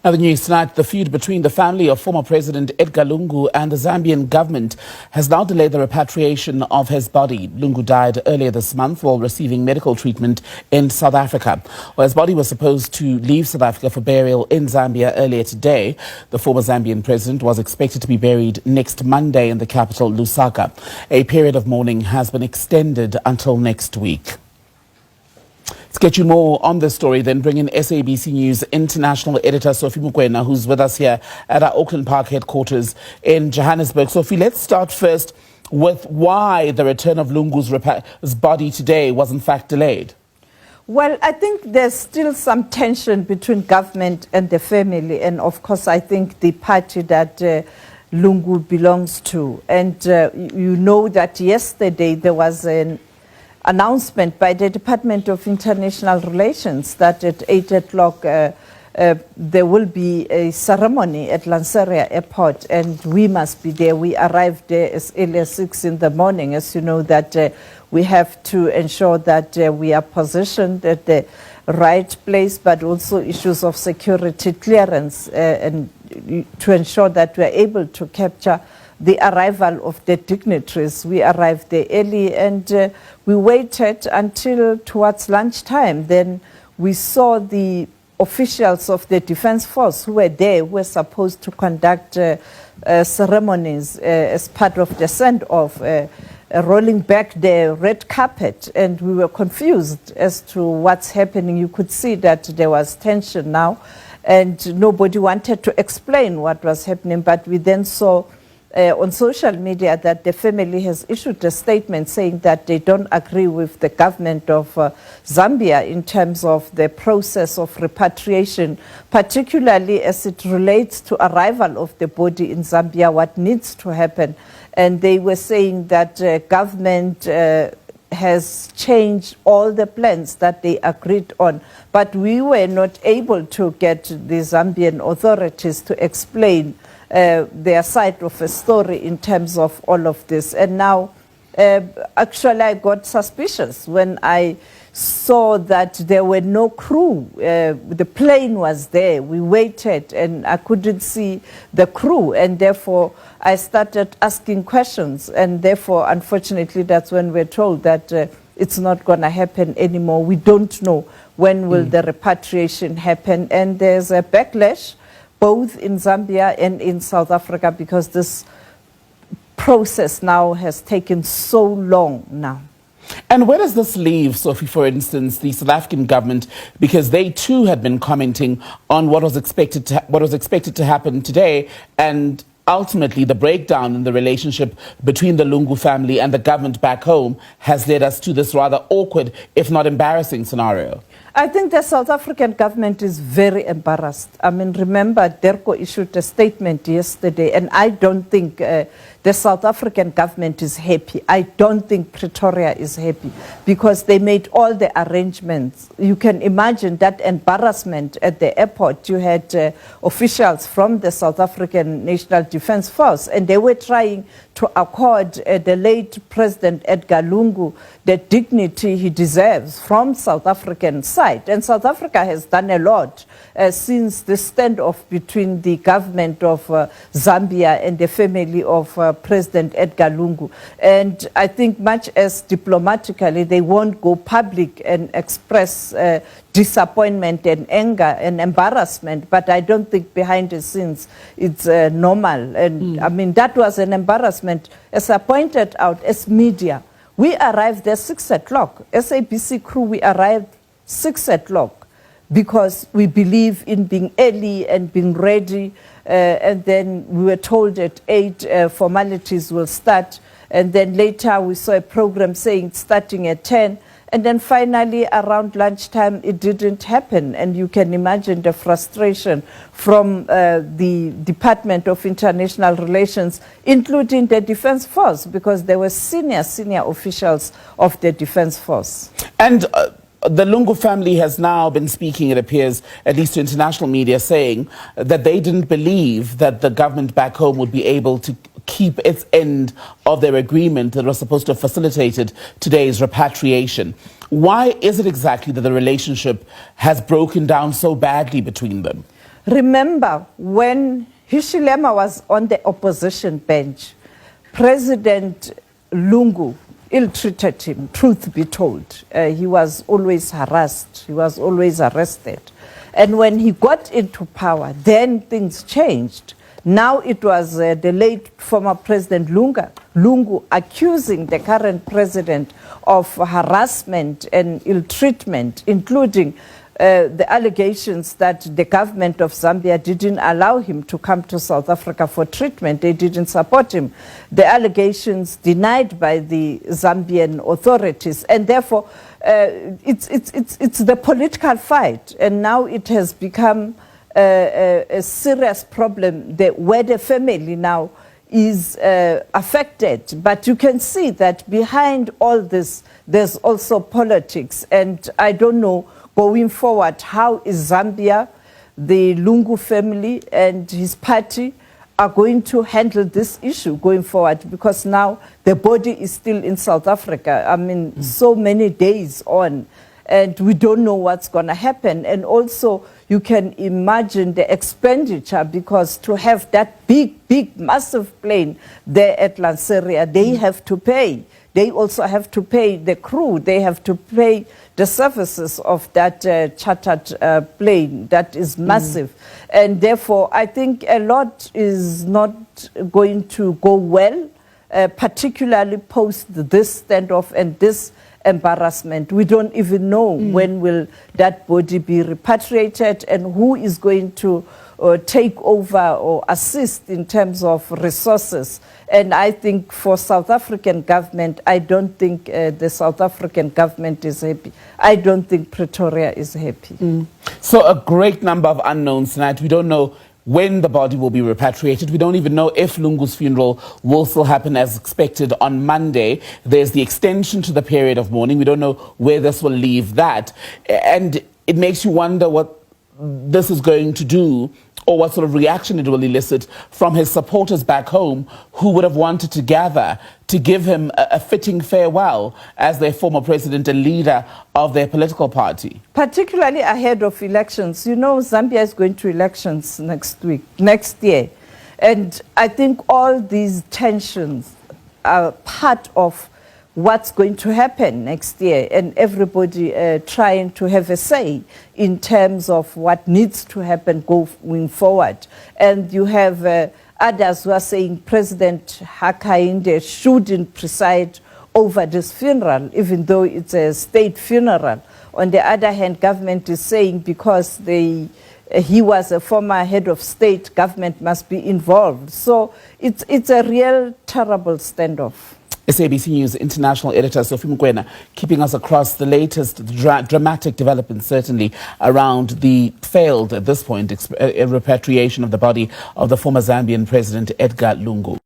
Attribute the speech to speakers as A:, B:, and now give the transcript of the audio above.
A: Now, the news tonight, the feud between the family of former President Edgar Lungu and the Zambian government has now delayed the repatriation of his body. Lungu died earlier this month while receiving medical treatment in South Africa. Well, his body was supposed to leave South Africa for burial in Zambia earlier today. The former Zambian president was expected to be buried next Monday in the capital, Lusaka. A period of mourning has been extended until next week. To get you more on this story, then bring in SABC News international editor Sophie Mukwena, who's with us here at our Auckland Park headquarters in Johannesburg. Sophie, let's start first with why the return of Lungu's body today was in fact delayed.
B: Well, I think there's still some tension between government and the family, and of course I think the party that Lungu belongs to. And you know that yesterday there was an announcement by the Department of International Relations that at 8 o'clock there will be a ceremony at Lanseria Airport, and we must be there. We arrived there as early as 6 in the morning. As you know, that we have to ensure that we are positioned at the right place, but also issues of security clearance and to ensure that we are able to capture the arrival of the dignitaries. We arrived there early and we waited until towards lunchtime. Then we saw the officials of the Defense Force who were there, who were supposed to conduct ceremonies as part of the send-off, rolling back the red carpet, and we were confused as to what's happening. You could see that there was tension now and nobody wanted to explain what was happening, but we then saw on social media that the family has issued a statement saying that they don't agree with the government of Zambia in terms of the process of repatriation, particularly as it relates to arrival of the body in Zambia, what needs to happen. And they were saying that government has changed all the plans that they agreed on, but we were not able to get the Zambian authorities to explain their side of a story in terms of all of this. And now, actually, I got suspicious when I saw that there were no crew. The plane was there. We waited, and I couldn't see the crew, and therefore I started asking questions. And therefore, unfortunately, that's when we're told that it's not going to happen anymore. We don't know when will the repatriation happen, and there's a backlash both in Zambia and in South Africa, because this process now has taken so long now.
A: And where does this leave, Sophie, for instance, the South African government, because they too had been commenting on what was expected to happen today, and ultimately the breakdown in the relationship between the Lungu family and the government back home has led us to this rather awkward, if not embarrassing, scenario.
B: I think the South African government is very embarrassed. I mean, remember, DERCO issued a statement yesterday, and I don't think the South African government is happy. I don't think Pretoria is happy, because they made all the arrangements. You can imagine that embarrassment at the airport. You had officials from the South African National Defense Force, and they were trying to accord the late President Edgar Lungu the dignity he deserves from South African side. And South Africa has done a lot since the standoff between the government of Zambia and the family of President Edgar Lungu. And I think much as diplomatically, they won't go public and express disappointment and anger and embarrassment, but I don't think behind the scenes it's normal. And I mean, that was an embarrassment. As I pointed out, as media, we arrived there 6 o'clock. SABC crew, we arrived 6 o'clock because we believe in being early and being ready. And then we were told at 8 formalities will start. And then later we saw a program saying starting at 10. And then finally, around lunchtime, it didn't happen. And you can imagine the frustration from the Department of International Relations, including the Defense Force, because there were senior officials of the Defense Force.
A: And the Lungu family has now been speaking, it appears, at least to international media, saying that they didn't believe that the government back home would be able to keep its end of their agreement that was supposed to have facilitated today's repatriation. Why is it exactly that the relationship has broken down so badly between them?
B: Remember, when Hichilema was on the opposition bench, President Lungu ill-treated him, truth be told. He was always harassed, he was always arrested. And when he got into power, then things changed. Now it was the late former President Lungu accusing the current president of harassment and ill-treatment, including the allegations that the government of Zambia didn't allow him to come to South Africa for treatment. They didn't support him. The allegations denied by the Zambian authorities. And therefore, it's the political fight. And now it has become a serious problem where the family now is affected. But you can see that behind all this, there's also politics. And I don't know, going forward, how is Zambia, the Lungu family and his party are going to handle this issue going forward? Because now the body is still in South Africa. I mean, so many days on, and we don't know what's going to happen. And also, you can imagine the expenditure, because to have that big, massive plane there at Lanseria, they have to pay. They also have to pay the crew. They have to pay the services of that chartered plane that is massive. And therefore, I think a lot is not going to go well, particularly post this standoff and this embarrassment. We don't even know when will that body be repatriated and who is going to take over or assist in terms of resources. And I think for South African government, I don't think the South African government is happy. I don't think Pretoria is happy.
A: So a great number of unknowns tonight. We don't know when the body will be repatriated. We don't even know if Lungu's funeral will still happen as expected on Monday. There's the extension to the period of mourning. We don't know where this will leave that. And it makes you wonder what this is going to do, or what sort of reaction it will elicit from his supporters back home, who would have wanted to gather to give him a fitting farewell as their former president and leader of their political party.
B: Particularly ahead of elections. You know, Zambia is going to elections next year. And I think all these tensions are part of what's going to happen next year, and everybody trying to have a say in terms of what needs to happen going forward. And you have others who are saying President Hakainde shouldn't preside over this funeral, even though it's a state funeral. On the other hand, government is saying because he was a former head of state, government must be involved. So it's a real terrible standoff.
A: SABC News international editor Sophie Mukwena keeping us across the latest dramatic developments, certainly around the failed, at this point, repatriation of the body of the former Zambian president Edgar Lungu.